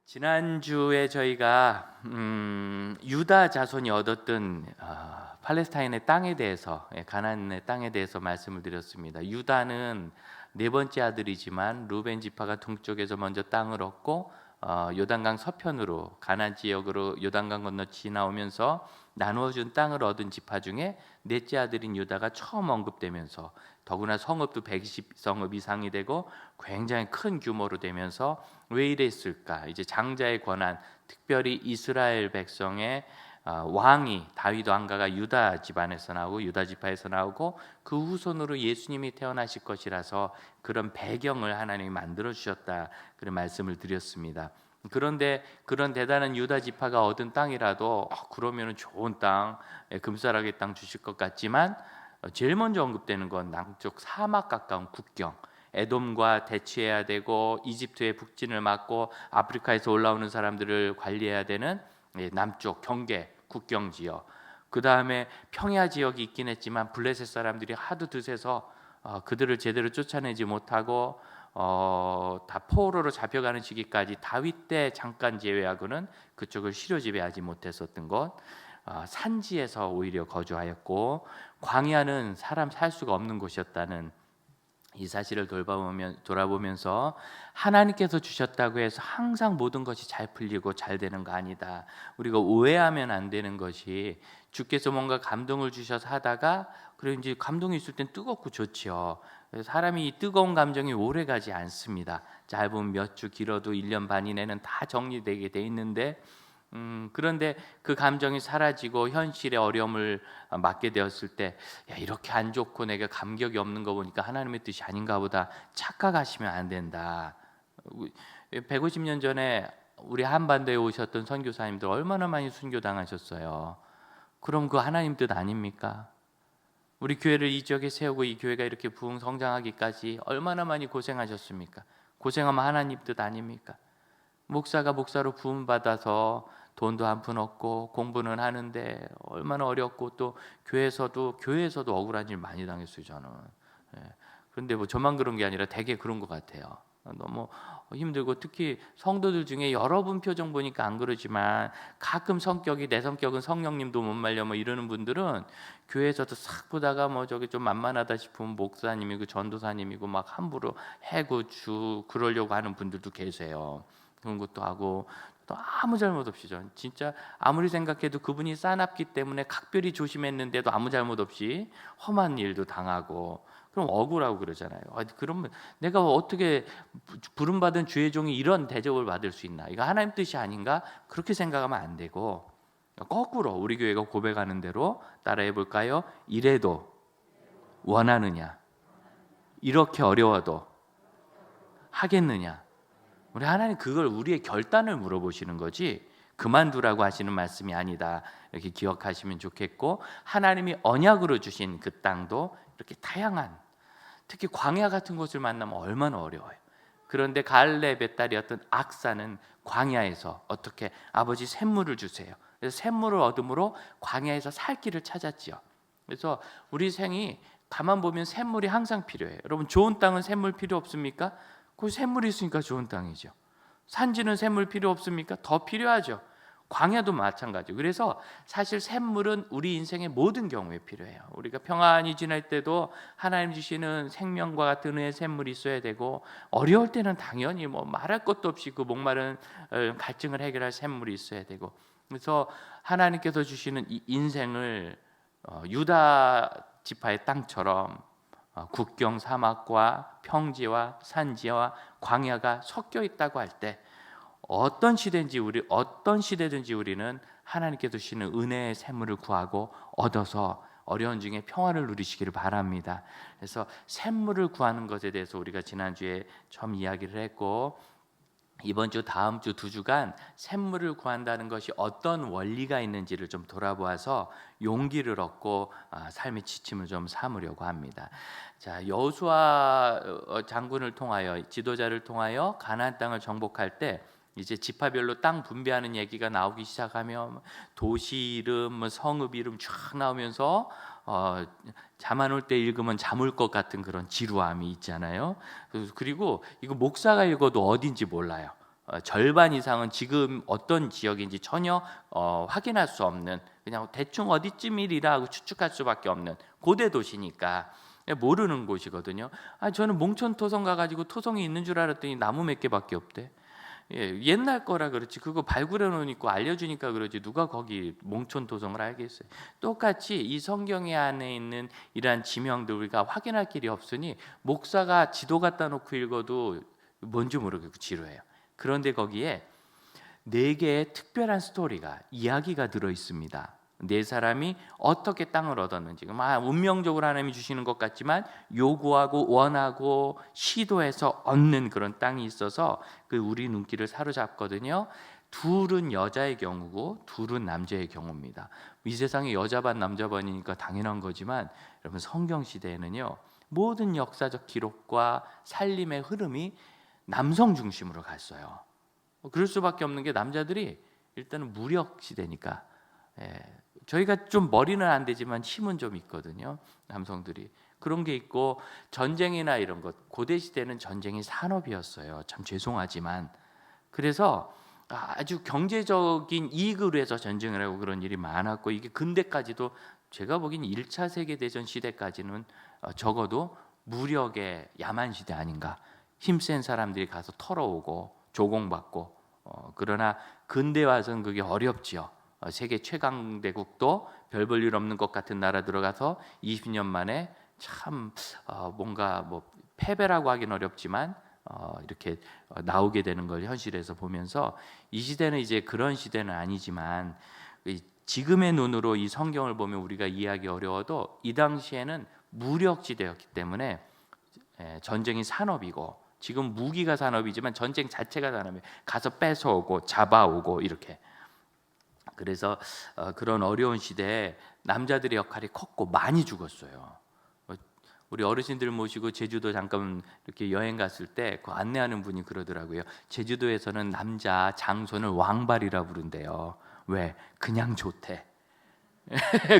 지난주에 저희가 유다 자손이 얻었던 팔레스타인의 땅에 대해서, 가나안의 땅에 대해서 말씀을 드렸습니다. 유다는 네 번째 아들이지만 루벤 지파가 동쪽에서 먼저 땅을 얻고 요단강 서편으로 가나안 지역으로 요단강 건너 지나오면서 나누어준 땅을 얻은 지파 중에 넷째 아들인 유다가 처음 언급되면서, 더구나 성읍도 120성읍 이상이 되고 굉장히 큰 규모로 되면서 왜 이랬을까? 이제 장자의 권한, 특별히 이스라엘 백성의 왕이 다윗 왕가가 유다 집안에서 나오고 유다 지파에서 나오고 그 후손으로 예수님이 태어나실 것이라서 그런 배경을 하나님이 만들어 주셨다, 그런 말씀을 드렸습니다. 그런데 그런 대단한 유다 지파가 얻은 땅이라도 그러면 좋은 땅, 금싸라기 땅 주실 것 같지만 제일 먼저 언급되는 건 남쪽 사막 가까운 국경, 에돔과 대치해야 되고 이집트의 북진을 막고 아프리카에서 올라오는 사람들을 관리해야 되는 남쪽 경계 국경 지역, 그 다음에 평야 지역이 있긴 했지만 블레셋 사람들이 하도 드세서 그들을 제대로 쫓아내지 못하고 다 포로로 잡혀가는 시기까지 다윗 때 잠깐 제외하고는 그쪽을 시료 지배하지 못했었던 것, 산지에서 오히려 거주하였고 광야는 사람 살 수가 없는 곳이었다는 이 사실을 돌아보면서 하나님께서 주셨다고 해서 항상 모든 것이 잘 풀리고 잘 되는 거 아니다. 우리가 오해하면 안 되는 것이, 주께서 뭔가 감동을 주셔서 하다가, 그리고 이제 감동이 있을 땐 뜨겁고 좋지요. 사람이 이 뜨거운 감정이 오래 가지 않습니다. 짧으면 몇 주, 길어도 1년 반 이내는 다 정리되게 돼 있는데 그런데 그 감정이 사라지고 현실의 어려움을 맞게 되었을 때, 야, 이렇게 안 좋고 내가 감격이 없는 거 보니까 하나님의 뜻이 아닌가 보다, 착각하시면 안 된다. 150년 전에 우리 한반도에 오셨던 선교사님들 얼마나 많이 순교당하셨어요. 그럼 그 하나님 뜻 아닙니까? 우리 교회를 이 지역에 세우고 이 교회가 이렇게 부흥 성장하기까지 얼마나 많이 고생하셨습니까? 고생하면 하나님 뜻 아닙니까? 목사가 목사로 부름 받아서 돈도 한 푼 얻고 공부는 하는데 얼마나 어렵고, 또 교회에서도 억울한 일 많이 당했어요, 저는. 그런데 뭐 저만 그런 게 아니라 되게 그런 것 같아요. 너무 힘들고, 특히 성도들 중에 여러분 표정 보니까 안 그러지만 가끔 내 성격은 성령님도 못 말려 뭐 이러는 분들은 교회에서도 싹 보다가 뭐 저기 좀 만만하다 싶으면 목사님이고 전도사님이고 막 함부로 해고 그러려고 하는 분들도 계세요. 그런 것도 하고, 또 아무 잘못 없이, 전 진짜 아무리 생각해도 그분이 싸납기 때문에 각별히 조심했는데도 아무 잘못 없이 험한 일도 당하고, 그럼 억울하고 그러잖아요. 그러면 내가 어떻게 부름받은 주의 종이 이런 대접을 받을 수 있나? 이거 하나님 뜻이 아닌가? 그렇게 생각하면 안 되고, 거꾸로 우리 교회가 고백하는 대로 따라해 볼까요? 이래도 원하느냐? 이렇게 어려워도 하겠느냐? 우리 하나님 그걸 우리의 결단을 물어보시는 거지 그만두라고 하시는 말씀이 아니다, 이렇게 기억하시면 좋겠고, 하나님이 언약으로 주신 그 땅도 이렇게 다양한, 특히 광야 같은 곳을 만나면 얼마나 어려워요. 그런데 갈렙의 딸이었던 악사는 광야에서 어떻게 아버지 샘물을 주세요. 그래서 샘물을 얻음으로 광야에서 살 길을 찾았지요. 그래서 우리 생이 가만 보면 샘물이 항상 필요해요. 여러분, 좋은 땅은 샘물 필요 없습니까? 그 샘물이 있으니까 좋은 땅이죠. 산지는 샘물 필요 없습니까? 더 필요하죠. 광야도 마찬가지. 그래서 사실 샘물은 우리 인생의 모든 경우에 필요해요. 우리가 평안히 지낼 때도 하나님 주시는 생명과 같은 은혜의 샘물이 있어야 되고, 어려울 때는 당연히 뭐 말할 것도 없이 그 목마른 갈증을 해결할 샘물이 있어야 되고, 그래서 하나님께서 주시는 이 인생을 유다 지파의 땅처럼 국경 사막과 평지와 산지와 광야가 섞여 있다고 할 때, 어떤 시대든지 우리는 하나님께서 주시는 은혜의 샘물을 구하고 얻어서 어려운 중에 평화를 누리시기를 바랍니다. 그래서 샘물을 구하는 것에 대해서 우리가 지난주에 처음 이야기를 했고, 이번 주 다음 주 2주간 샘물을 구한다는 것이 어떤 원리가 있는지를 좀 돌아보아서 용기를 얻고 삶의 지침을 좀 삼으려고 합니다. 자, 여호수아 장군을 통하여, 지도자를 통하여 가나안 땅을 정복할 때 이제 지파별로 땅 분배하는 얘기가 나오기 시작하면 도시 이름, 성읍 이름 쫙 나오면서 잠 안 올 때 읽으면 잠올 것 같은 그런 지루함이 있잖아요. 그리고 이거 목사가 읽어도 어딘지 몰라요. 절반 이상은 지금 어떤 지역인지 전혀 확인할 수 없는, 그냥 대충 어디쯤이리라 하고 추측할 수밖에 없는 고대 도시니까 모르는 곳이거든요. 저는 몽촌 토성 가가지고 토성이 있는 줄 알았더니 나무 몇 개밖에 없대. 옛날 거라 그렇지, 그거 발굴해 놓으니까 알려주니까 그러지, 누가 거기 몽촌 토성을 알겠어요. 똑같이 이 성경의 안에 있는 이러한 지명들 우리가 확인할 길이 없으니 목사가 지도 갖다 놓고 읽어도 뭔지 모르겠고 지루해요. 그런데 거기에 네 개의 특별한 스토리가, 이야기가 들어 있습니다. 네 사람이 어떻게 땅을 얻었는지, 운명적으로 하나님이 주시는 것 같지만 요구하고 원하고 시도해서 얻는 그런 땅이 있어서 그 우리 눈길을 사로잡거든요. 둘은 여자의 경우고 둘은 남자의 경우입니다. 이 세상에 여자 반 남자 반이니까 당연한 거지만, 여러분 성경 시대에는요, 모든 역사적 기록과 살림의 흐름이 남성 중심으로 갔어요. 그럴 수밖에 없는 게, 남자들이 일단은 무력 시대니까, 저희가 좀 머리는 안 되지만 힘은 좀 있거든요. 남성들이 그런 게 있고, 전쟁이나 이런 것, 고대 시대는 전쟁이 산업이었어요. 참 죄송하지만. 그래서 아주 경제적인 이익을 위해서 전쟁을 하고 그런 일이 많았고, 이게 근대까지도 제가 보기엔 1차 세계대전 시대까지는 적어도 무력의 야만 시대 아닌가. 힘센 사람들이 가서 털어오고 조공받고, 그러나 근대 와서는 그게 어렵지요. 세계 최강대국도 별 볼 일 없는 것 같은 나라 들어가서 20년 만에 참 뭔가 패배라고 하긴 어렵지만 이렇게 나오게 되는 걸 현실에서 보면서, 이 시대는 이제 그런 시대는 아니지만, 지금의 눈으로 이 성경을 보면 우리가 이해하기 어려워도 이 당시에는 무력 시대였기 때문에 전쟁이 산업이고, 지금 무기가 산업이지만 전쟁 자체가 산업이에요. 가서 뺏어오고 잡아오고 이렇게. 그래서 그런 어려운 시대에 남자들의 역할이 컸고 많이 죽었어요. 우리 어르신들 모시고 제주도 잠깐 이렇게 여행 갔을 때 그 안내하는 분이 그러더라고요. 제주도에서는 남자 장손을 왕발이라 부른대요. 왜? 그냥 좋대.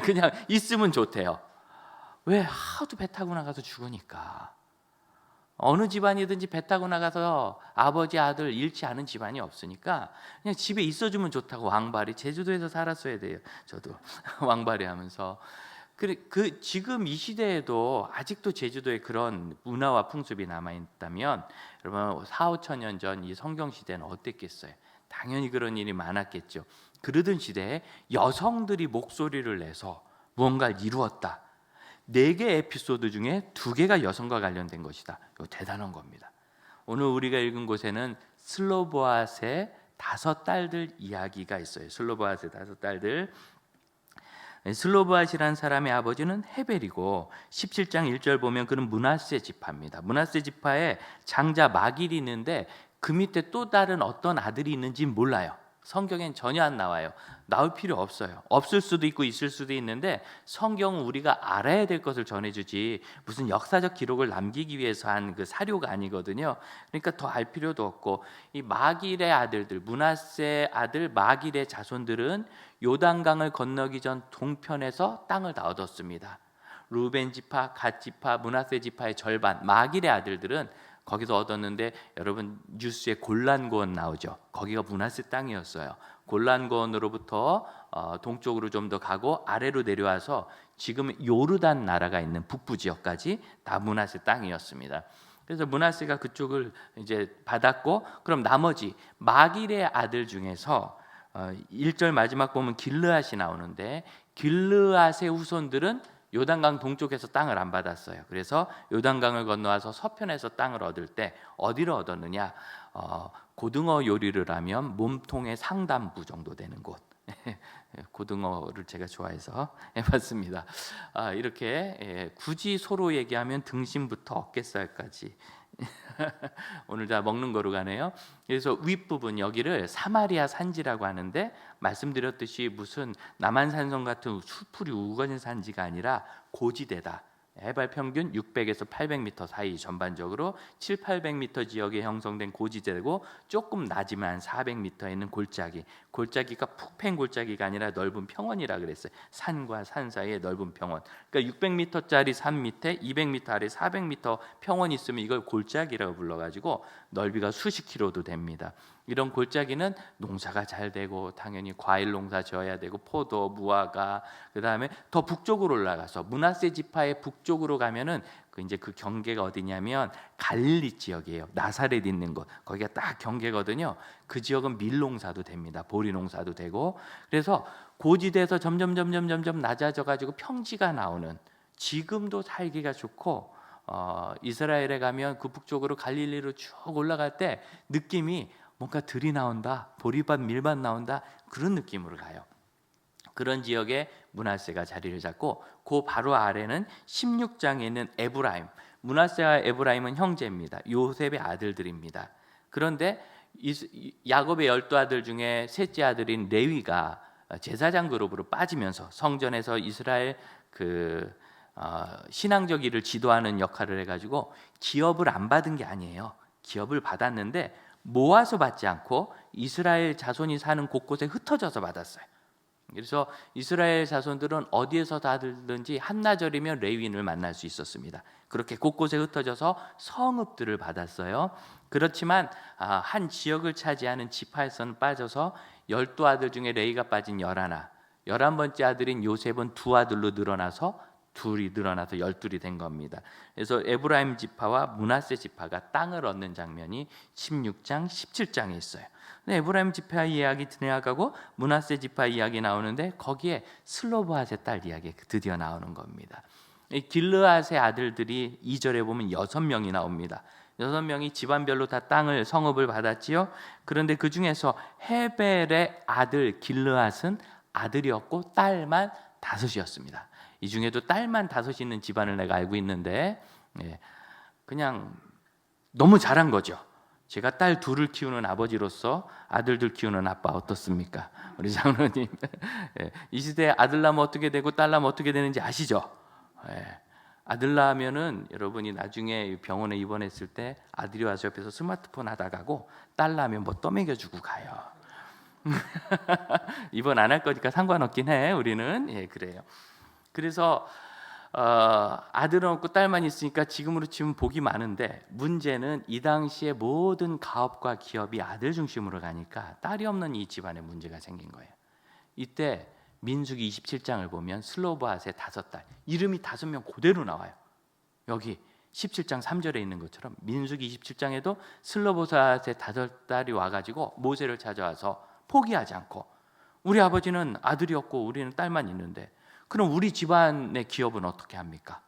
그냥 있으면 좋대요. 왜? 하도 배 타고 나가서 죽으니까. 어느 집안이든지 배 타고 나가서 아버지 아들 잃지 않은 집안이 없으니까 그냥 집에 있어주면 좋다고 왕발이. 제주도에서 살았어야 돼요. 저도 왕발이 하면서. 지금 이 시대에도 아직도 제주도에 그런 문화와 풍습이 남아있다면, 여러분 4, 5천 년 전 이 성경 시대는 어땠겠어요? 당연히 그런 일이 많았겠죠. 그러던 시대에 여성들이 목소리를 내서 무언가를 이루었다. 4개 에피소드 중에 2개가 여성과 관련된 것이다. 이거 대단한 겁니다. 오늘 우리가 읽은 곳에는 슬로보앗의 5딸들 이야기가 있어요. 슬로보앗의 5딸들. 슬로보앗이라는 사람의 아버지는 헤벨이고, 17장 1절 보면 그는 므낫세 지파입니다. 므낫세 지파에 장자 마길이 있는데 그 밑에 또 다른 어떤 아들이 있는지는 몰라요. 성경엔 전혀 안 나와요. 나올 필요 없어요. 없을 수도 있고 있을 수도 있는데, 성경은 우리가 알아야 될 것을 전해주지 무슨 역사적 기록을 남기기 위해서 한 그 사료가 아니거든요. 그러니까 더 알 필요도 없고, 이 마길의 아들들, 므낫세 아들 마길의 자손들은 요단강을 건너기 전 동편에서 땅을 다 얻었습니다. 루벤 지파, 갓 지파, 므낫세 지파의 절반, 마길의 아들들은 거기서 얻었는데, 여러분 뉴스에 골란고원 나오죠. 거기가 므낫세 땅이었어요. 골란고원으로부터 동쪽으로 좀 더 가고 아래로 내려와서 지금 요르단 나라가 있는 북부 지역까지 다 므낫세 땅이었습니다. 그래서 므낫세가 그쪽을 이제 받았고, 그럼 나머지 마길의 아들 중에서 1절 마지막 보면 길르앗이 나오는데, 길르앗의 후손들은 요단강 동쪽에서 땅을 안 받았어요. 그래서 요단강을 건너와서 서편에서 땅을 얻을 때 어디를 얻었느냐? 고등어 요리를 하면 몸통의 상단부 정도 되는 곳. 고등어를 제가 좋아해서 해봤습니다. 이렇게 굳이 소로 얘기하면 등심부터 어깨살까지 오늘 다 먹는 거로 가네요. 그래서 윗부분 여기를 사마리아 산지라고 하는데, 말씀드렸듯이 무슨 남한산성 같은 수풀이 우거진 산지가 아니라 고지대다. 해발 평균 600에서 800m 사이, 전반적으로 7, 800m 지역에 형성된 고지대고, 조금 낮으면 400m에 있는 골짜기가 푹 팬 골짜기가 아니라 넓은 평원이라 그랬어요. 산과 산 사이에 넓은 평원. 그러니까 600m짜리 산 밑에 200m 아래 400m 평원이 있으면 이걸 골짜기라고 불러가지고 넓이가 수십 킬로도 됩니다. 이런 골짜기는 농사가 잘 되고 당연히 과일 농사 지어야 되고 포도, 무화과, 그다음에 더 북쪽으로 올라가서 므낫세 지파의 북쪽으로 가면은 그 경계가 어디냐면 갈릴리 지역이에요. 나사렛 있는 곳, 거기가 딱 경계거든요. 그 지역은 밀 농사도 됩니다. 보리 농사도 되고. 그래서 고지대에서 점점 낮아져 가지고 평지가 나오는, 지금도 살기가 좋고 이스라엘에 가면 그 북쪽으로 갈릴리로 쭉 올라갈 때 느낌이 뭔가 들이 나온다, 보리밭, 밀밭 나온다, 그런 느낌으로 가요. 그런 지역에 므낫세가 자리를 잡고 그 바로 아래는 16장에 있는 에브라임. 므낫세와 에브라임은 형제입니다. 요셉의 아들들입니다. 그런데 야곱의 12아들 중에 셋째 아들인 레위가 제사장 그룹으로 빠지면서 성전에서 이스라엘 신앙적 일을 지도하는 역할을 해가지고 기업을 안 받은 게 아니에요. 기업을 받았는데 모아서 받지 않고 이스라엘 자손이 사는 곳곳에 흩어져서 받았어요. 그래서 이스라엘 자손들은 어디에서 다들든지 한나절이면 레위인을 만날 수 있었습니다. 그렇게 곳곳에 흩어져서 성읍들을 받았어요. 그렇지만 한 지역을 차지하는 지파에서는 빠져서 12아들 중에 레위가 빠진 11번째 아들인 요셉은 2아들로 늘어나서 둘이 늘어나서 12이 된 겁니다. 그래서 에브라임 지파와 므낫세 지파가 땅을 얻는 장면이 16장, 17장에 있어요. 에브라임 지파 이야기 지나가고 므낫세 지파 이야기 나오는데 거기에 슬로보앗의 딸 이야기 드디어 나오는 겁니다. 길르앗의 아들들이 2절에 보면 6명이 나옵니다. 6명이 집안별로 다 땅을, 성읍을 받았지요. 그런데 그 중에서 헤벨의 아들 길르앗은 아들이었고 딸만 5이었습니다. 이 중에도 딸만 5 있는 집안을 내가 알고 있는데 그냥 너무 잘한 거죠. 제가 딸 2을 키우는 아버지로서 아들들 키우는 아빠 어떻습니까? 우리 장로님 이 시대에 아들 낳으면 어떻게 되고 딸 낳으면 어떻게 되는지 아시죠? 아들 낳으면은 여러분이 나중에 병원에 입원했을 때 아들이 와서 옆에서 스마트폰 하다 가고 딸 낳으면 뭐 떠먹여주고 가요. 입원 안 할 거니까 상관없긴 해. 우리는 그래요. 그래서 아들은 없고 딸만 있으니까 지금으로 치면 복이 많은데 문제는 이 당시에 모든 가업과 기업이 아들 중심으로 가니까 딸이 없는 이 집안에 문제가 생긴 거예요. 이때 민수기 27장을 보면 슬로보앗의 5딸, 이름이 5명 그대로 나와요. 여기 17장 3절에 있는 것처럼 민수기 27장에도 슬로보앗의 5딸이 와가지고 모세를 찾아와서 포기하지 않고, 우리 아버지는 아들이었고 우리는 딸만 있는데 그럼 우리 집안의 기업은 어떻게 합니까?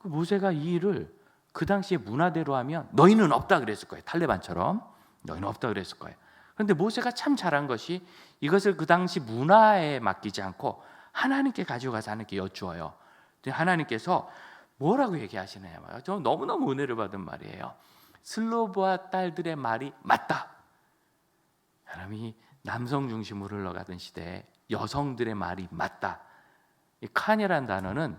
모세가 이 일을 그 당시의 문화대로 하면 너희는 없다 그랬을 거예요. 탈레반처럼 너희는 없다 그랬을 거예요. 그런데 모세가 참 잘한 것이 이것을 그 당시 문화에 맡기지 않고 하나님께 가져가서 하나님께 여쭈어요. 하나님께서 뭐라고 얘기하시느냐, 저 너무너무 은혜를 받은 말이에요. 슬로보아 딸들의 말이 맞다. 사람이 남성 중심으로 흘러가던 시대에 여성들의 말이 맞다. 이 칸이라는 단어는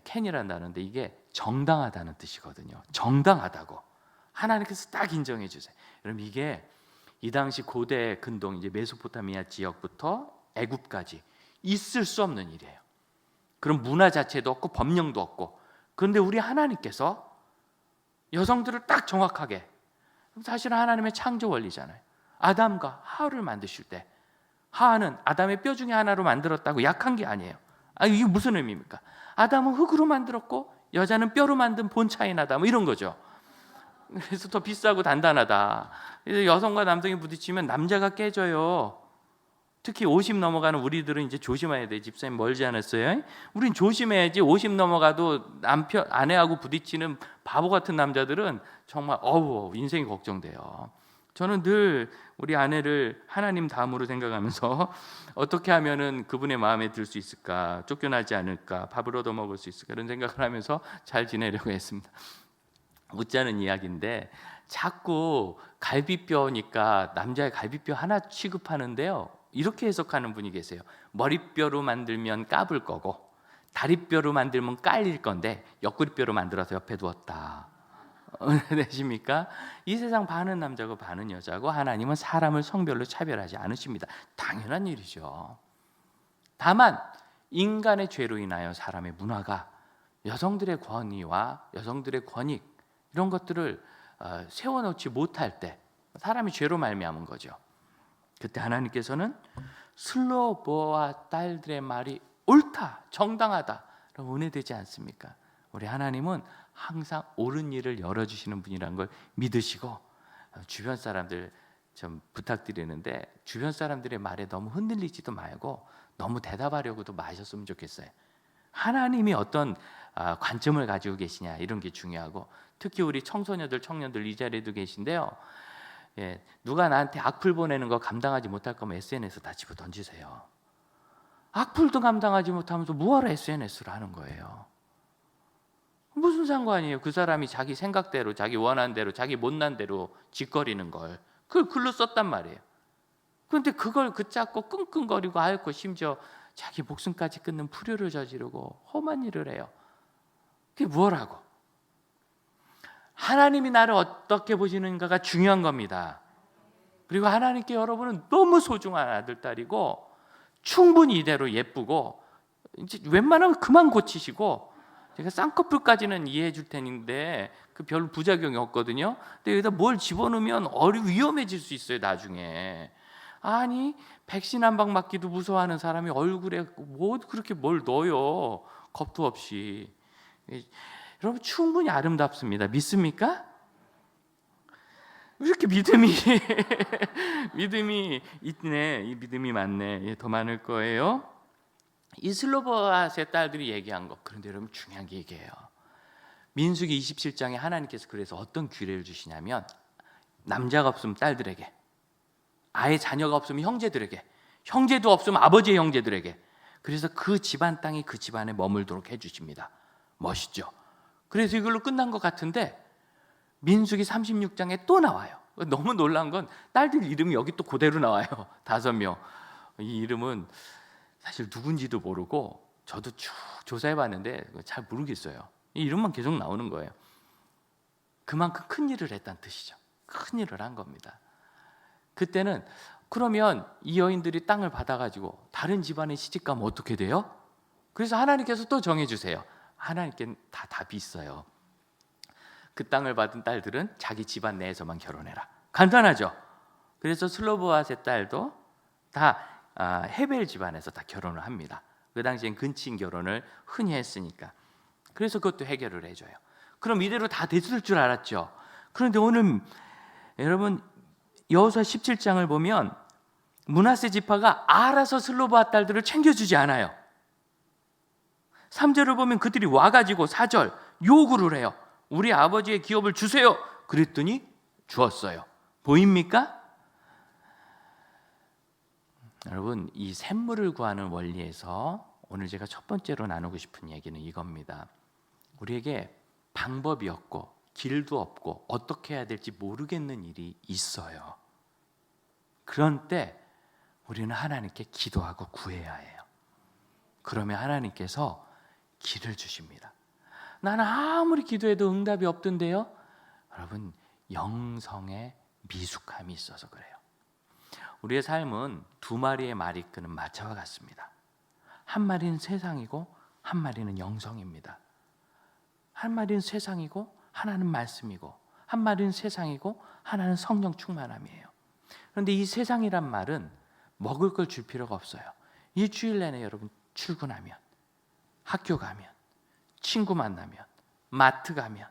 캔이라는 단어인데 이게 정당하다는 뜻이거든요. 정당하다고 하나님께서 딱 인정해 주세요. 여러분 이게 이 당시 고대 근동 이제 메소포타미아 지역부터 애굽까지 있을 수 없는 일이에요. 그런 문화 자체도 없고 법령도 없고. 그런데 우리 하나님께서 여성들을 딱 정확하게, 사실은 하나님의 창조 원리잖아요. 아담과 하와를 만드실 때 하와는 아담의 뼈 중에 하나로 만들었다고 약한 게 아니에요. 이게 무슨 의미입니까? 아담은 흙으로 만들었고 여자는 뼈로 만든 본차이 나다, 뭐 이런 거죠. 그래서 더 비싸고 단단하다. 그래서 여성과 남성이 부딪히면 남자가 깨져요. 특히 50 넘어가는 우리들은 이제 조심해야 돼. 집사님 멀지 않았어요? 우린 조심해야지. 50 넘어가도 아내하고 부딪히는 바보 같은 남자들은 정말 인생이 걱정돼요. 저는 늘 우리 아내를 하나님 다음으로 생각하면서 어떻게 하면은 그분의 마음에 들 수 있을까, 쫓겨나지 않을까, 밥을 얻어 먹을 수 있을까, 이런 생각을 하면서 잘 지내려고 했습니다. 웃자는 이야기인데 자꾸 갈비뼈니까 남자의 갈비뼈 하나 취급하는데요, 이렇게 해석하는 분이 계세요. 머리뼈로 만들면 까불 거고 다리뼈로 만들면 깔릴 건데 옆구리뼈로 만들어서 옆에 두었다. 되십니까? 이 세상 반은 남자고 반은 여자고 하나님은 사람을 성별로 차별하지 않으십니다. 당연한 일이죠. 다만 인간의 죄로 인하여 사람의 문화가 여성들의 권위와 여성들의 권익 이런 것들을 세워놓지 못할 때, 사람이 죄로 말미암은 거죠. 그때 하나님께서는 슬로보아 딸들의 말이 옳다, 정당하다 라고 은혜되지 않습니까? 우리 하나님은 항상 옳은 일을 열어주시는 분이라는 걸 믿으시고, 주변 사람들 좀 부탁드리는데 주변 사람들의 말에 너무 흔들리지도 말고 너무 대답하려고도 마셨으면 좋겠어요. 하나님이 어떤 관점을 가지고 계시냐, 이런 게 중요하고, 특히 우리 청소년들, 청년들 이 자리에도 계신데요. 누가 나한테 악플 보내는 거 감당하지 못할 거면 SNS 다 집어 던지세요. 악플도 감당하지 못하면서 뭐하러 SNS를 하는 거예요? 무슨 상관이에요? 그 사람이 자기 생각대로, 자기 원하는 대로, 자기 못난 대로 짓거리는 걸 그걸 글로 썼단 말이에요. 그런데 그걸 붙잡고 끙끙거리고 앓고 심지어 자기 목숨까지 끊는 불효를 저지르고 험한 일을 해요. 그게 뭐라고? 하나님이 나를 어떻게 보시는가가 중요한 겁니다. 그리고 하나님께 여러분은 너무 소중한 아들, 딸이고 충분히 이대로 예쁘고, 이제 웬만하면 그만 고치시고, 제가 쌍꺼풀까지는 이해해 줄 텐데 그 별로 부작용이 없거든요. 근데 여기다 뭘 집어넣으면 위험해질 수 있어요, 나중에. 아니, 백신 한 방 맞기도 무서워하는 사람이 얼굴에 뭐 그렇게 뭘 넣어요, 겁도 없이. 여러분 충분히 아름답습니다. 믿습니까? 이렇게 믿음이 믿음이 있네, 이 믿음이 많네. 더 많을 거예요. 이 슬로보아의 딸들이 얘기한 것, 그런데 여러분 중요한 게 이게요. 민수기 27장에 하나님께서 그래서 어떤 기회를 주시냐면, 남자가 없으면 딸들에게, 아예 자녀가 없으면 형제들에게, 형제도 없으면 아버지의 형제들에게, 그래서 그 집안 땅이 그 집안에 머물도록 해주십니다. 멋있죠? 그래서 이걸로 끝난 것 같은데 민수기 36장에 또 나와요. 너무 놀라운 건 딸들 이름이 여기 또 그대로 나와요. 5명. 이 이름은 사실 누군지도 모르고 저도 쭉 조사해봤는데 잘 모르겠어요. 이 이름만 계속 나오는 거예요. 그만큼 큰 일을 했다는 뜻이죠. 큰 일을 한 겁니다. 그때는 그러면 이 여인들이 땅을 받아가지고 다른 집안에 시집가면 어떻게 돼요? 그래서 하나님께서 또 정해주세요. 하나님께는 다 답이 있어요. 그 땅을 받은 딸들은 자기 집안 내에서만 결혼해라. 간단하죠? 그래서 슬로보아의 딸도 다 헤벨 집안에서 다 결혼을 합니다. 그 당시엔 근친 결혼을 흔히 했으니까. 그래서 그것도 해결을 해줘요. 그럼 이대로 다 됐을 줄 알았죠. 그런데 오늘 여러분 여호수아 17장을 보면 므낫세 지파가 알아서 슬로보아 딸들을 챙겨주지 않아요. 3절을 보면 그들이 와가지고 4절 요구를 해요. 우리 아버지의 기업을 주세요. 그랬더니 주었어요. 보입니까? 여러분, 이 샘물을 구하는 원리에서 오늘 제가 첫 번째로 나누고 싶은 얘기는 이겁니다. 우리에게 방법이 없고 길도 없고 어떻게 해야 될지 모르겠는 일이 있어요. 그런 때 우리는 하나님께 기도하고 구해야 해요. 그러면 하나님께서 길을 주십니다. 나는 아무리 기도해도 응답이 없던데요. 여러분, 영성에 미숙함이 있어서 그래요. 우리의 삶은 두 마리의 말이 끄는 마차와 같습니다. 한 마리는 세상이고 한 마리는 영성입니다. 한 마리는 세상이고 하나는 말씀이고, 한 마리는 세상이고 하나는 성령 충만함이에요. 그런데 이 세상이란 말은 먹을 걸 줄 필요가 없어요. 일주일 내내 여러분 출근하면, 학교 가면, 친구 만나면, 마트 가면,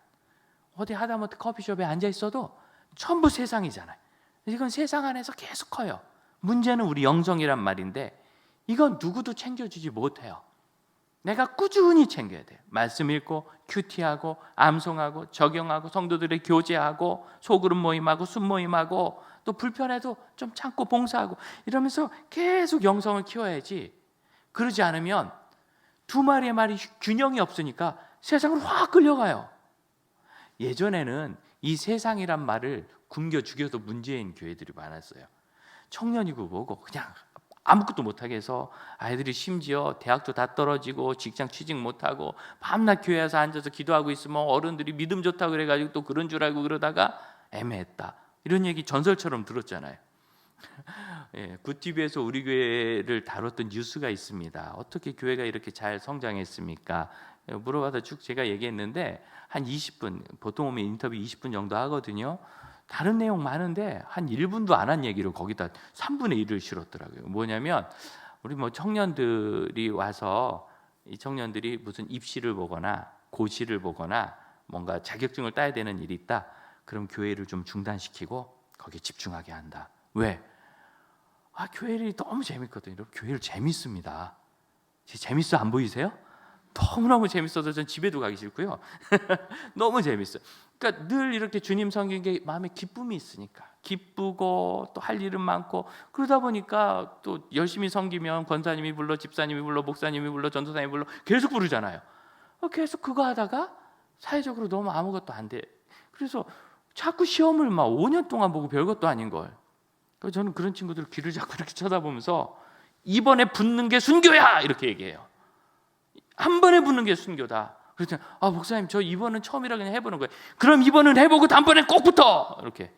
어디 하다못해 커피숍에 앉아 있어도 전부 세상이잖아요. 이건 세상 안에서 계속 커요. 문제는 우리 영성이란 말인데 이건 누구도 챙겨주지 못해요. 내가 꾸준히 챙겨야 돼요. 말씀 읽고 큐티하고 암송하고 적용하고 성도들의 교제하고 소그룹 모임하고 순모임하고 또 불편해도 좀 참고 봉사하고 이러면서 계속 영성을 키워야지. 그러지 않으면 두 마리의 말이 균형이 없으니까 세상으로 확 끌려가요. 예전에는 이 세상이란 말을 굶겨 죽여도 문제인 교회들이 많았어요. 청년이고 뭐고 그냥 아무것도 못하게 해서 아이들이 심지어 대학도 다 떨어지고 직장 취직 못하고 밤낮 교회에서 앉아서 기도하고 있으면 어른들이 믿음 좋다고 그래가지고 또 그런 줄 알고 그러다가 애매했다. 이런 얘기 전설처럼 들었잖아요. 굿TV에서 우리 교회를 다뤘던 뉴스가 있습니다. 어떻게 교회가 이렇게 잘 성장했습니까? 물어봐서 쭉 제가 얘기했는데 한 20분, 보통 오면 인터뷰 20분 정도 하거든요. 다른 내용 많은데 한 1분도 안 한 얘기를 거기다 3분의 1을 실었더라고요. 뭐냐면 우리 뭐 청년들이 와서 이 청년들이 무슨 입시를 보거나 고시를 보거나 뭔가 자격증을 따야 되는 일이 있다. 그럼 교회를 좀 중단시키고 거기에 집중하게 한다. 왜? 교회를 너무 재밌거든요. 여러분, 교회를 재밌습니다. 재밌어 안 보이세요? 너무너무 재밌어서 전 집에도 가기 싫고요. 너무 재밌어요. 그러니까 늘 이렇게 주님 섬기는 게 마음에 기쁨이 있으니까, 기쁘고 또 할 일은 많고, 그러다 보니까 또 열심히 섬기면 권사님이 불러, 집사님이 불러, 목사님이 불러, 전도사님이 불러, 계속 부르잖아요. 계속 그거 하다가 사회적으로 너무 아무것도 안 돼. 그래서 자꾸 시험을 막 5년 동안 보고 별것도 아닌 걸. 그래서 저는 그런 친구들 귀를 자꾸 이렇게 쳐다보면서 이번에 붙는 게 순교야 이렇게 얘기해요. 한 번에 붙는 게 순교다. 그랬더니 목사님 저 이번은 처음이라 그냥 해보는 거예요. 그럼 이번은 해보고 다음번엔 꼭 붙어. 이렇게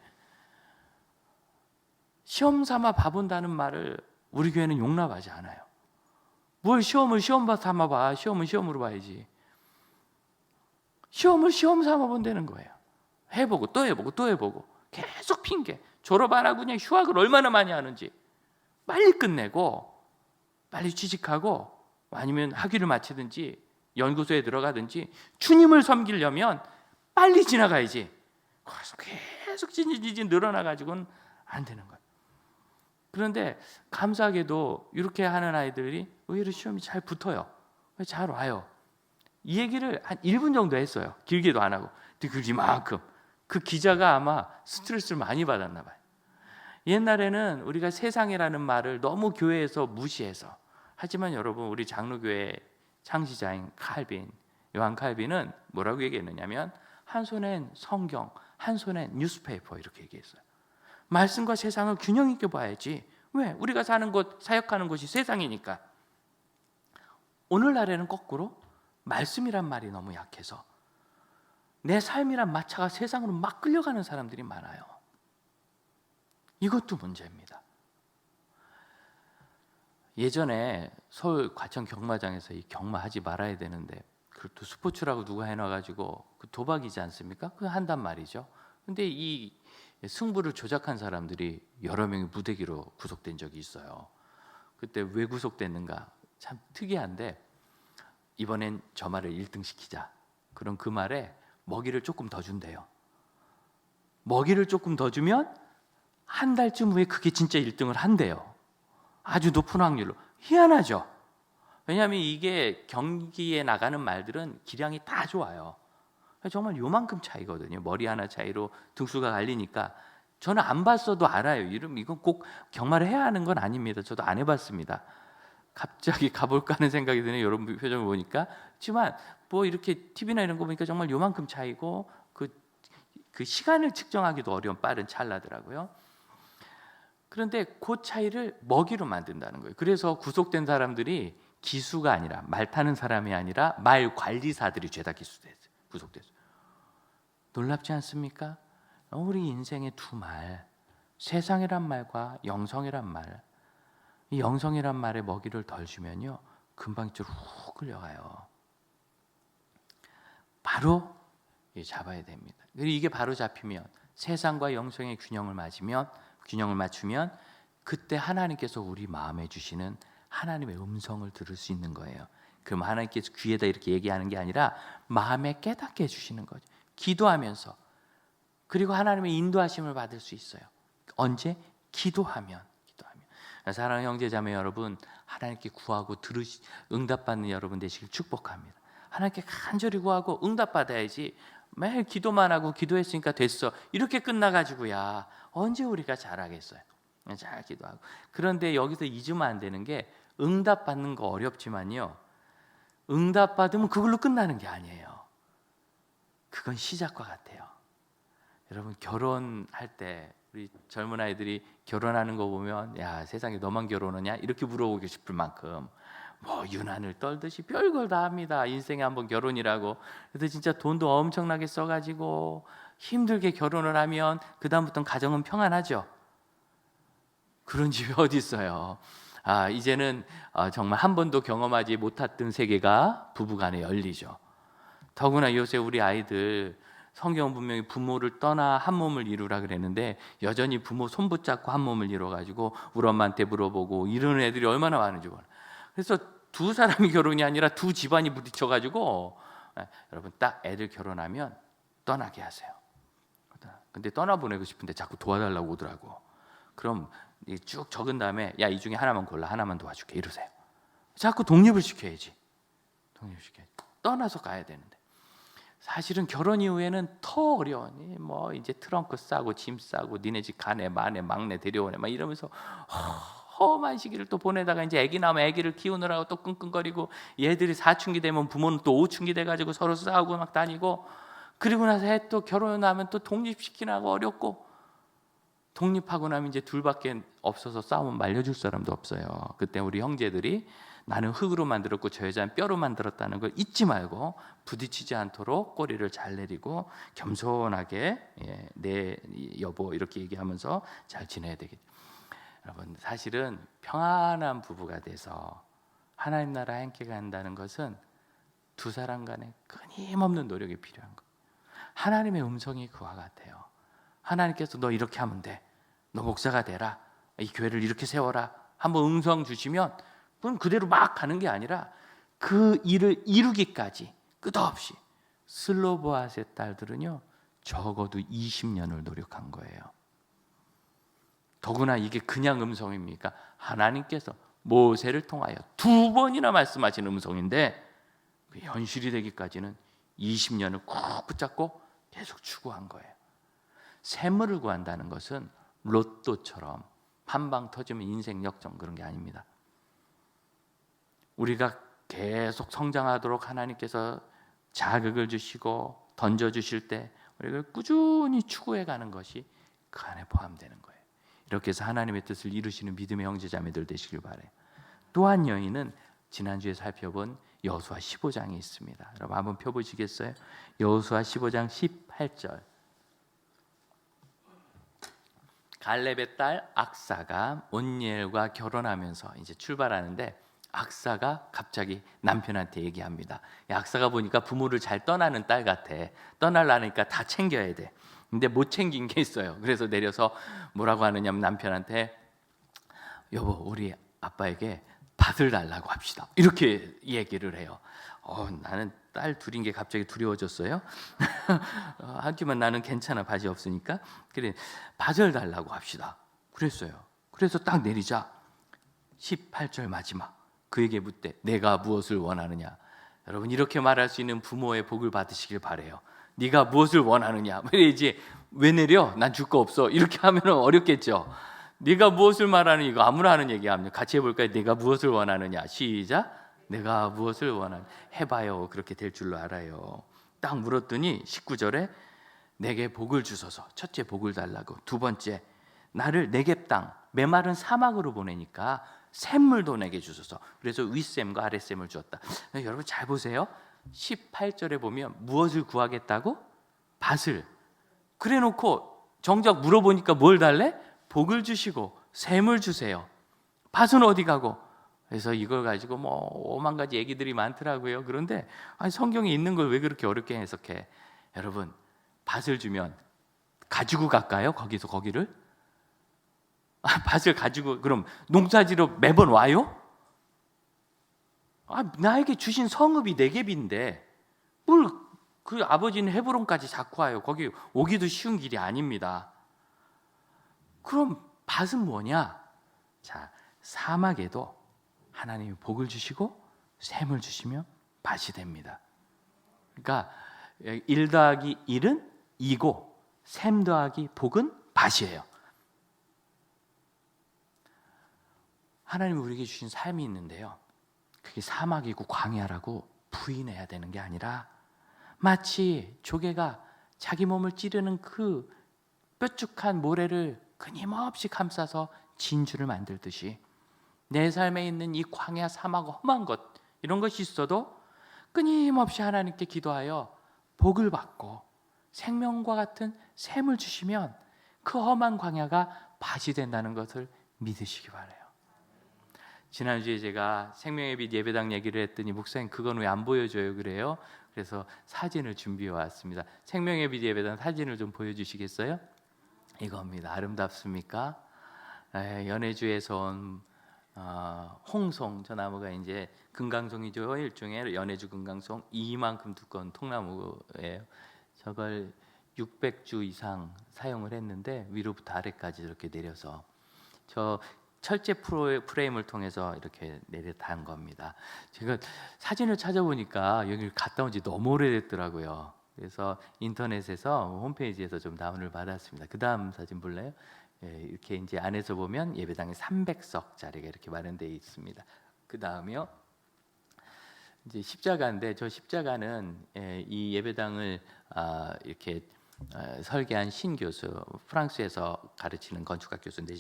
시험 삼아 봐본다는 말을 우리 교회는 용납하지 않아요. 뭘 시험을 시험 삼아 봐. 시험은 시험으로 봐야지. 시험을 시험 삼아 본다는 거예요. 해보고 또 해보고 또 해보고 계속 핑계. 졸업 안 하고 그냥 휴학을 얼마나 많이 하는지. 빨리 끝내고 빨리 취직하고 아니면 학위를 마치든지 연구소에 들어가든지 주님을 섬기려면 빨리 지나가야지. 계속 진진 늘어나가지고는 안 되는 거예요. 그런데 감사하게도 이렇게 하는 아이들이 의외로 시험이 잘 붙어요. 잘 와요. 이 얘기를 한 1분 정도 했어요. 길게도 안 하고. 근데 그만큼 그 기자가 아마 스트레스를 많이 받았나 봐요. 옛날에는 우리가 세상이라는 말을 너무 교회에서 무시해서, 하지만 여러분 우리 장로교회 창시자인 칼빈, 요한 칼빈은 뭐라고 얘기했느냐면 한 손엔 성경, 한 손엔 뉴스페이퍼 이렇게 얘기했어요. 말씀과 세상을 균형 있게 봐야지. 왜? 우리가 사는 곳, 사역하는 곳이 세상이니까. 오늘날에는 거꾸로 말씀이란 말이 너무 약해서 내 삶이란 마차가 세상으로 막 끌려가는 사람들이 많아요. 이것도 문제입니다. 예전에 서울 과천 경마장에서 이 경마하지 말아야 되는데 그것도 스포츠라고 누가 해놔가지고 그 도박이지 않습니까? 그거 한단 말이죠. 근데 이 승부를 조작한 사람들이 여러 명이 무대기로 구속된 적이 있어요. 그때 왜 구속됐는가? 참 특이한데 이번엔 저 말을 1등 시키자. 그럼 그 말에 먹이를 조금 더 준대요. 먹이를 조금 더 주면 한 달쯤 후에 그게 진짜 1등을 한대요. 아주 높은 확률로. 희한하죠? 왜냐하면 이게 경기에 나가는 말들은 기량이 다 좋아요. 정말 요만큼 차이거든요. 머리 하나 차이로 등수가 갈리니까. 저는 안 봤어도 알아요. 이건 꼭 경마를 해야 하는 건 아닙니다. 저도 안 해봤습니다. 갑자기 가볼까 하는 생각이 드네요. 여러분 표정을 보니까. 하지만 뭐 이렇게 TV나 이런 거 보니까 정말 요만큼 차이고 그 시간을 측정하기도 어려운 빠른 찰나더라고요. 그런데 그 차이를 먹이로 만든다는 거예요. 그래서 구속된 사람들이 기수가 아니라, 말 타는 사람이 아니라 말 관리사들이 죄다 구속됐어요. 놀랍지 않습니까? 우리 인생의 두 말, 세상이란 말과 영성이란 말, 이 영성이란 말에 먹이를 덜 주면요 금방 이쪽으로 훅 끌려가요. 바로 잡아야 됩니다. 이게 바로 잡히면, 세상과 영성의 균형을 맞추면 그때 하나님께서 우리 마음에 주시는 하나님의 음성을 들을 수 있는 거예요. 그럼 하나님께서 귀에다 이렇게 얘기하는 게 아니라 마음에 깨닫게 해주시는 거죠. 기도하면서. 그리고 하나님의 인도하심을 받을 수 있어요. 언제? 기도하면. 사랑하는 형제자매 여러분, 하나님께 구하고 응답받는 여러분 되시길 축복합니다. 하나님께 간절히 구하고 응답받아야지 매일 기도만 하고 기도했으니까 됐어 이렇게 끝나가지고야 언제 우리가 잘하겠어요. 잘 기도하고. 그런데 여기서 잊으면 안 되는 게, 응답받는 거 어렵지만요, 응답받으면 그걸로 끝나는 게 아니에요. 그건 시작과 같아요. 여러분 결혼할 때 우리 젊은 아이들이 결혼하는 거 보면 야 세상에 너만 결혼하냐 이렇게 물어보고 싶을 만큼 뭐 유난을 떨듯이 별걸 다 합니다. 인생에 한번 결혼이라고. 그래서 진짜 돈도 엄청나게 써가지고 힘들게 결혼을 하면 그 다음부터는 가정은 평안하죠. 그런 집이 어디 있어요. 이제는 정말 한 번도 경험하지 못했던 세계가 부부간에 열리죠. 더구나 요새 우리 아이들 성경은 분명히 부모를 떠나 한 몸을 이루라 그랬는데 여전히 부모 손 붙잡고 한 몸을 이루어가지고 우리 엄마한테 물어보고 이러는 애들이 얼마나 많은지 몰라. 그래서 두 사람이 결혼이 아니라 두 집안이 부딪혀가지고 여러분 딱 애들 결혼하면 떠나게 하세요. 근데 떠나보내고 싶은데 자꾸 도와달라고 오더라고. 그럼 쭉 적은 다음에 야, 이 중에 하나만 골라, 하나만 도와줄게 이러세요. 자꾸 독립을 시켜야지. 독립시켜야지. 떠나서 가야 되는데 사실은 결혼 이후에는 더 어려운, 뭐 이제 트렁크 싸고 짐 싸고 니네 집 가네 마네 막내 데려오네 막 이러면서 험한 시기를 또 보내다가 이제 아기 나면 아기를 키우느라고 또 끙끙거리고, 얘들이 사춘기 되면 부모는 또 오춘기 돼가지고 서로 싸우고 막 다니고, 그리고 나서 애 또 결혼하면 또 독립시키라고 어렵고, 독립하고 나면 이제 둘밖에 없어서 싸우면 말려줄 사람도 없어요. 그때 우리 형제들이 나는 흙으로 만들었고 저 여자는 뼈로 만들었다는 걸 잊지 말고 부딪히지 않도록 꼬리를 잘 내리고 겸손하게 내 여보 이렇게 얘기하면서 잘 지내야 되겠죠. 여러분 사실은 평안한 부부가 돼서 하나님 나라 함께 간다는 것은 두 사람 간에 끊임없는 노력이 필요한 거예요. 하나님의 음성이 그와 같아요. 하나님께서 너 이렇게 하면 돼, 너 목사가 되라, 이 교회를 이렇게 세워라 한번 음성 주시면 그건 그대로 막 가는 게 아니라 그 일을 이루기까지 끝없이. 슬로보아스의 딸들은요 적어도 20년을 노력한 거예요. 더구나 이게 그냥 음성입니까? 하나님께서 모세를 통하여 2번이나 말씀하신 음성인데 그 현실이 되기까지는 20년을 꾹 붙잡고 계속 추구한 거예요. 샘물을 구한다는 것은 로또처럼 한 방 터지면 인생 역전 그런 게 아닙니다. 우리가 계속 성장하도록 하나님께서 자극을 주시고 던져주실 때 우리가 꾸준히 추구해가는 것이 그 안에 포함되는 거예요. 이렇게 해서 하나님의 뜻을 이루시는 믿음의 형제자매들 되시길 바라요. 또 한 여인은 지난주에 살펴본 여호수아 15장이 있습니다. 여러분 한번 펴보시겠어요? 여호수아 15장 18절. 갈렙의 딸 악사가 온니엘과 결혼하면서 이제 출발하는데 악사가 갑자기 남편한테 얘기합니다. 악사가 보니까 부모를 잘 떠나는 딸 같아. 떠나려니까 다 챙겨야 돼. 근데 못 챙긴 게 있어요. 그래서 내려서 뭐라고 하느냐면 남편한테 여보 우리 아빠에게 밭을 달라고 합시다 이렇게 얘기를 해요. 나는 딸 둘인 게 갑자기 두려워졌어요. 하지만 나는 괜찮아, 밭이 없으니까. 그래 밭을 달라고 합시다 그랬어요. 그래서 딱 내리자 18절 마지막 그에게 묻되 내가 무엇을 원하느냐. 여러분 이렇게 말할 수 있는 부모의 복을 받으시길 바래요. 네가 무엇을 원하느냐. 이제 왜 내려? 난 줄 거 없어. 이렇게 하면 어렵겠죠. 네가 무엇을 말하는, 이거 아무나 하는 얘기합니다. 같이 해볼까요? 네가 무엇을 원하느냐. 시작. 내가 무엇을 원하느냐. 해봐요. 그렇게 될 줄로 알아요. 딱 물었더니 19절에 내게 복을 주소서. 첫째 복을 달라고. 두 번째 나를 네겝 땅 메마른 사막으로 보내니까 샘물도 내게 주소서. 그래서 윗샘과 아랫샘을 주었다. 여러분 잘 보세요. 18절에 보면 무엇을 구하겠다고? 밭을. 그래 놓고 정작 물어보니까 뭘 달래? 복을 주시고 샘을 주세요. 밭은 어디 가고? 그래서 이걸 가지고 뭐 5만 가지 얘기들이 많더라고요. 그런데 아니, 성경에 있는 걸 왜 그렇게 어렵게 해석해? 여러분 밭을 주면 가지고 갈까요? 거기서 거기를? 밭을 가지고 그럼 농사지로 매번 와요? 나에게 주신 성읍이 네겝인데 뭘 그 아버지는 헤브론까지 자꾸 와요. 거기 오기도 쉬운 길이 아닙니다. 그럼 밭은 뭐냐? 자, 사막에도 하나님이 복을 주시고 샘을 주시면 밭이 됩니다. 그러니까 1 더하기 1은 2고 샘 더하기 복은 밭이에요. 하나님이 우리에게 주신 삶이 있는데요, 그게 사막이고 광야라고 부인해야 되는 게 아니라 마치 조개가 자기 몸을 찌르는 그 뾰족한 모래를 끊임없이 감싸서 진주를 만들듯이 내 삶에 있는 이 광야 사막 험한 것 이런 것이 있어도 끊임없이 하나님께 기도하여 복을 받고 생명과 같은 샘을 주시면 그 험한 광야가 밭이 된다는 것을 믿으시기 바라요. 지난주에 제가 생명의 빛 예배당 얘기를 했더니 목사님 그건 왜 안 보여줘요 그래요? 그래서 사진을 준비해 왔습니다. 생명의 빛 예배당 사진을 좀 보여주시겠어요? 이겁니다. 아름답습니까? 연해주에서 온 홍송, 저 나무가 이제 금강송이죠. 일종의 연해주 금강송, 이만큼 두꺼운 통나무예요. 저걸 600주 이상 사용을 했는데 위로부터 아래까지 이렇게 내려서 저 철제 프레임을 통해서 이렇게 내려단 겁니다. 제가 사진을 찾아보니까 여기를 갔다 온 지 너무 오래됐더라고요. 그래서 인터넷에서 홈페이지에서 좀 다운을 받았습니다. 그 다음 사진 볼래요? 이렇게 이제 안에서 보면 예배당에 300석 자리가 이렇게 마련되어 있습니다. 그 다음이요. 이제 십자가인데 저 십자가는 이 예배당을 이렇게 설계한 신 교수, 프랑스에서 가르치는 건축학 교수인데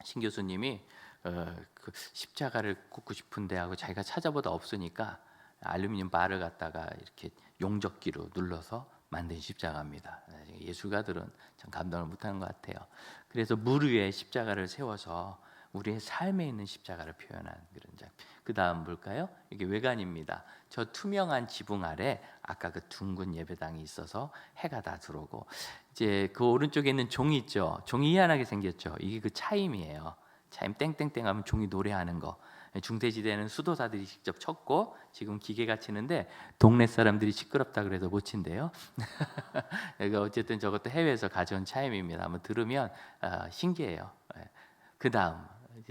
신 교수님이 그 십자가를 꽂고 싶은데 하고 자기가 찾아보다 없으니까 알루미늄 바를 갖다가 이렇게 용접기로 눌러서 만든 십자가입니다. 예술가들은 참 감동을 못하는 것 같아요. 그래서 물 위에 십자가를 세워서 우리의 삶에 있는 십자가를 표현한 그런 작. 그 다음 볼까요? 이게 외관입니다. 저 투명한 지붕 아래 아까 그 둥근 예배당이 있어서 해가 다 들어오고 이제 그 오른쪽에 있는 종이 있죠. 종이 희한하게 생겼죠. 이게 그 차임이에요. 차임 땡땡땡 하면 종이 노래하는 거. 중세시대에는 수도사들이 직접 쳤고 지금 기계가 치는데 동네 사람들이 시끄럽다 그래서 못 친대요. 그러니까 어쨌든 저것도 해외에서 가져온 차임입니다. 한번 들으면 신기해요. 그 다음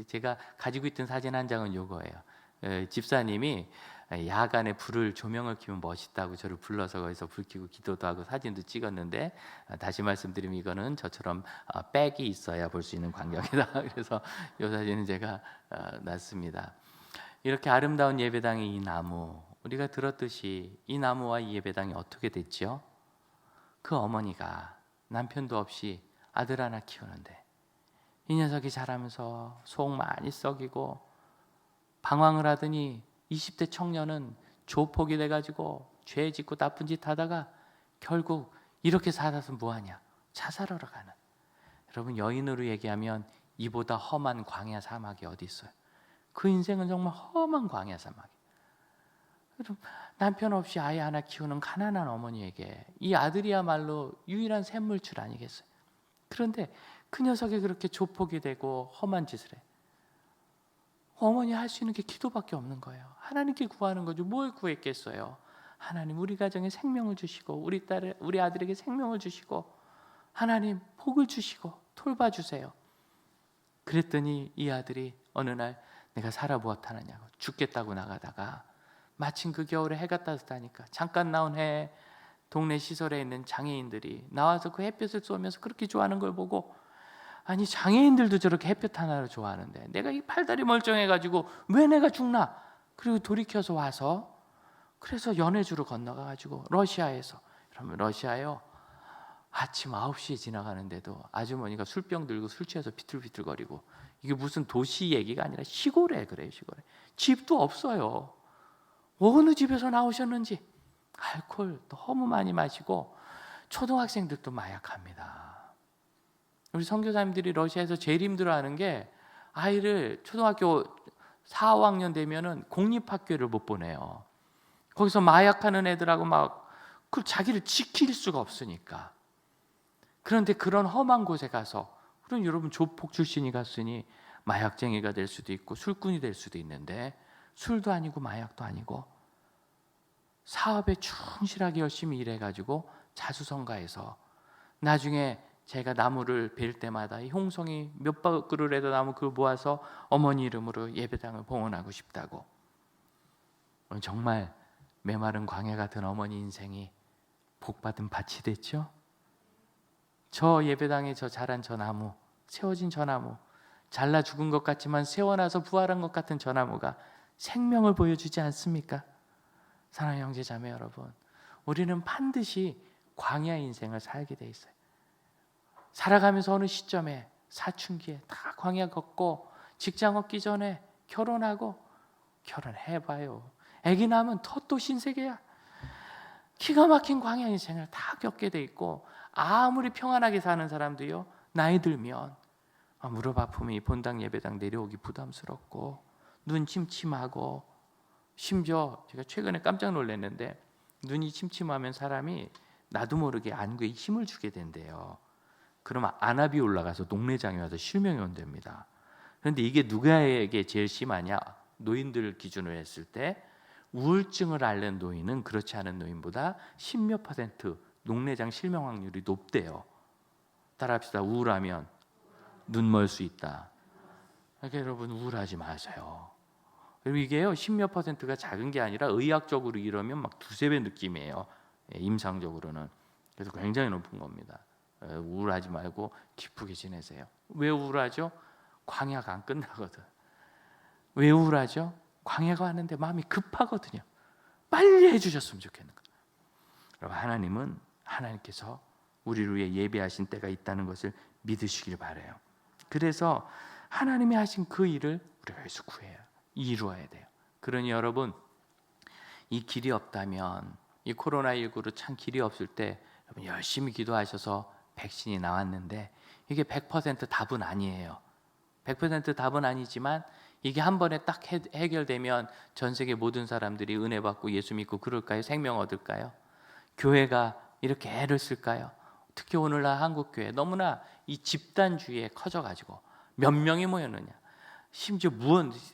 제가 가지고 있던 사진 한 장은 요거예요. 집사님이 야간에 불을 조명을 켜면 멋있다고 저를 불러서 거기서 불 켜고 기도도 하고 사진도 찍었는데 다시 말씀드리면 이거는 저처럼 백이 있어야 볼 수 있는 광경이다. 그래서 이 사진은 제가 놨습니다. 이렇게 아름다운 예배당의 이 나무, 우리가 들었듯이 이 나무와 이 예배당이 어떻게 됐죠? 그 어머니가 남편도 없이 아들 하나 키우는데 이 녀석이 자라면서 속 많이 썩이고 방황을 하더니 20대 청년은 조폭이 돼가지고 죄 짓고 나쁜 짓 하다가 결국 이렇게 살아서 뭐하냐? 자살하러 가는. 여러분 여인으로 얘기하면 이보다 험한 광야 사막이 어디 있어요? 그 인생은 정말 험한 광야 사막이에요. 남편 없이 아이 하나 키우는 가난한 어머니에게 이 아들이야말로 유일한 샘물줄 아니겠어요? 그런데 그 녀석이 그렇게 조폭이 되고 험한 짓을 해. 어머니 할 수 있는 게 기도밖에 없는 거예요. 하나님께 구하는 거죠. 뭘 구했겠어요? 하나님 우리 가정에 생명을 주시고 우리 아들에게 생명을 주시고 하나님 복을 주시고 돌봐주세요. 그랬더니 이 아들이 어느 날 내가 살아보았다느냐고 죽겠다고 나가다가 마침 그 겨울에 해가 따뜻하니까 잠깐 나온 해에 동네 시설에 있는 장애인들이 나와서 그 햇볕을 쏘면서 그렇게 좋아하는 걸 보고 아니 장애인들도 저렇게 햇볕 하나를 좋아하는데 내가 이 팔다리 멀쩡해가지고 왜 내가 죽나? 그리고 돌이켜서 와서 그래서 연해주로 건너가가지고 러시아에서 그러면 러시아요 아침 9시에 지나가는데도 아주머니가 술병 들고 술 취해서 비틀비틀거리고 이게 무슨 도시 얘기가 아니라 시골에 그래요. 시골에 집도 없어요. 어느 집에서 나오셨는지 알코올 너무 많이 마시고 초등학생들도 마약합니다. 우리 선교사님들이 러시아에서 제일 힘들어하는 게 아이를 초등학교 4, 5학년 되면은 공립학교를 못 보내요. 거기서 마약하는 애들하고 막 그 자기를 지킬 수가 없으니까. 그런데 그런 험한 곳에 가서 그럼 여러분 조폭 출신이 갔으니 마약쟁이가 될 수도 있고 술꾼이 될 수도 있는데 술도 아니고 마약도 아니고 사업에 충실하게 열심히 일해가지고 자수성가해서 나중에 제가 나무를 벨 때마다 이 홍성이 몇 그루라도 나무 그걸 모아서 어머니 이름으로 예배당을 봉헌하고 싶다고. 정말 메마른 광야 같은 어머니 인생이 복받은 밭이 됐죠. 저 예배당에 저 자란 저 나무, 세워진 저 나무, 잘라 죽은 것 같지만 세워나서 부활한 것 같은 저 나무가 생명을 보여주지 않습니까? 사랑하는 형제 자매 여러분, 우리는 반드시 광야 인생을 살게 돼 있어요. 살아가면서 어느 시점에 사춘기에 다 광야 걷고 직장 얻기 전에 결혼하고 결혼해봐요. 아기 낳으면 또 신세계야. 기가 막힌 광야 인생을 다 겪게 돼 있고 아무리 평안하게 사는 사람도요 나이 들면 무릎 아픔이 본당 예배당 내려오기 부담스럽고 눈 침침하고, 심지어 제가 최근에 깜짝 놀랐는데 눈이 침침하면 사람이 나도 모르게 안구에 힘을 주게 된대요. 그러면 안압이 올라가서 녹내장이 와서 실명이 온답니다. 그런데 이게 누구에게 제일 심하냐? 노인들 기준으로 했을 때 우울증을 앓는 노인은 그렇지 않은 노인보다 10몇 퍼센트 녹내장 실명 확률이 높대요. 따라합시다. 우울하면 눈 멀 수 있다. 그러니까 여러분 우울하지 마세요. 그리고 이게요 10몇 퍼센트가 작은 게 아니라 의학적으로 이러면 막 두세 배 느낌이에요. 임상적으로는. 그래서 굉장히 높은 겁니다. 우울하지 말고 기쁘게 지내세요. 왜 우울하죠? 광야가 안 끝나거든. 왜 우울하죠? 광야가 왔는데 마음이 급하거든요. 빨리 해주셨으면 좋겠는 거예요. 여러분 하나님은 하나님께서 우리를 위해 예비하신 때가 있다는 것을 믿으시길 바라요. 그래서 하나님이 하신 그 일을 우리가 여기서 구해요. 이루어야 돼요. 그러니 여러분 이 길이 없다면, 이 코로나19로 참 길이 없을 때 여러분 열심히 기도하셔서 백신이 나왔는데 이게 100% 답은 아니에요. 100% 답은 아니지만 이게 한 번에 딱 해결되면 전 세계 모든 사람들이 은혜 받고 예수 믿고 그럴까요? 생명 얻을까요? 교회가 이렇게 애를 쓸까요? 특히 오늘날 한국교회 너무나 이 집단주의에 커져가지고 몇 명이 모였느냐, 심지어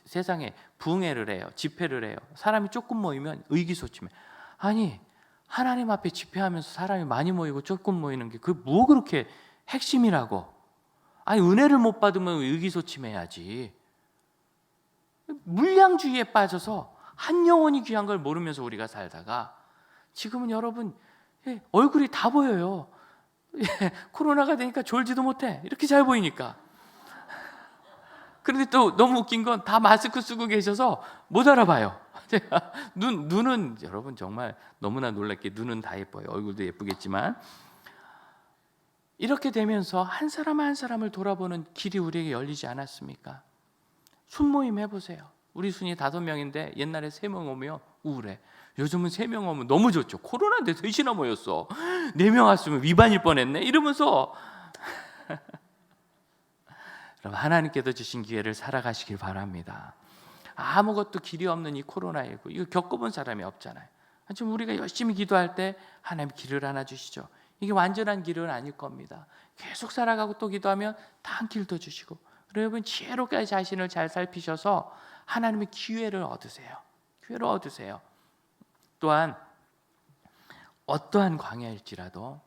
세상에 부흥회를 해요. 집회를 해요. 사람이 조금 모이면 의기소침해. 아니 하나님 앞에 집회하면서 사람이 많이 모이고 조금 모이는 게 그게 뭐 그렇게 핵심이라고. 아니 은혜를 못 받으면 의기소침해야지. 물량주의에 빠져서 한 영혼이 귀한 걸 모르면서 우리가 살다가 지금은 여러분 얼굴이 다 보여요. 코로나가 되니까 졸지도 못해. 이렇게 잘 보이니까. 그런데 또 너무 웃긴 건 다 마스크 쓰고 계셔서 못 알아봐요. 제가 눈은 여러분 정말 너무나 놀랍게 눈은 다 예뻐요. 얼굴도 예쁘겠지만 이렇게 되면서 한 사람 한 사람을 돌아보는 길이 우리에게 열리지 않았습니까? 순모임 해보세요. 우리 순이 5명인데 옛날에 3명 오면 우울해. 요즘은 3명 오면 너무 좋죠. 코로나인데 3이나 모였어. 4명 왔으면 위반일 뻔했네. 이러면서 여러분 하나님께서 주신 기회를 살아가시길 바랍니다. 아무것도 길이 없는 이 코로나19 이거 겪어본 사람이 없잖아요. 지금 우리가 열심히 기도할 때 하나님 길을 하나 주시죠. 이게 완전한 길은 아닐 겁니다. 계속 살아가고 또 기도하면 단 길도 주시고, 여러분 지혜롭게 자신을 잘 살피셔서 하나님의 기회를 얻으세요. 기회를 얻으세요. 또한 어떠한 광야일지라도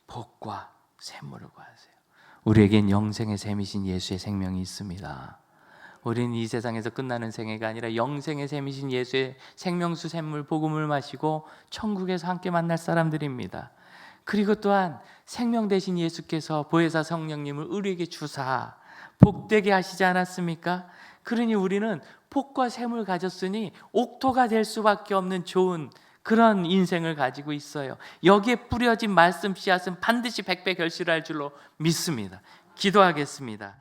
복과 샘물을 구하세요. 우리에겐 영생의 샘이신 예수의 생명이 있습니다. 우리는 이 세상에서 끝나는 생애가 아니라 영생의 샘이신 예수의 생명수 샘물 복음을 마시고 천국에서 함께 만날 사람들입니다. 그리고 또한 생명 되신 예수께서 보혜사 성령님을 우리에게 주사 복되게 하시지 않았습니까? 그러니 우리는 복과 샘을 가졌으니 옥토가 될 수밖에 없는 좋은 그런 인생을 가지고 있어요. 여기에 뿌려진 말씀 씨앗은 반드시 100배 결실할 줄로 믿습니다. 기도하겠습니다.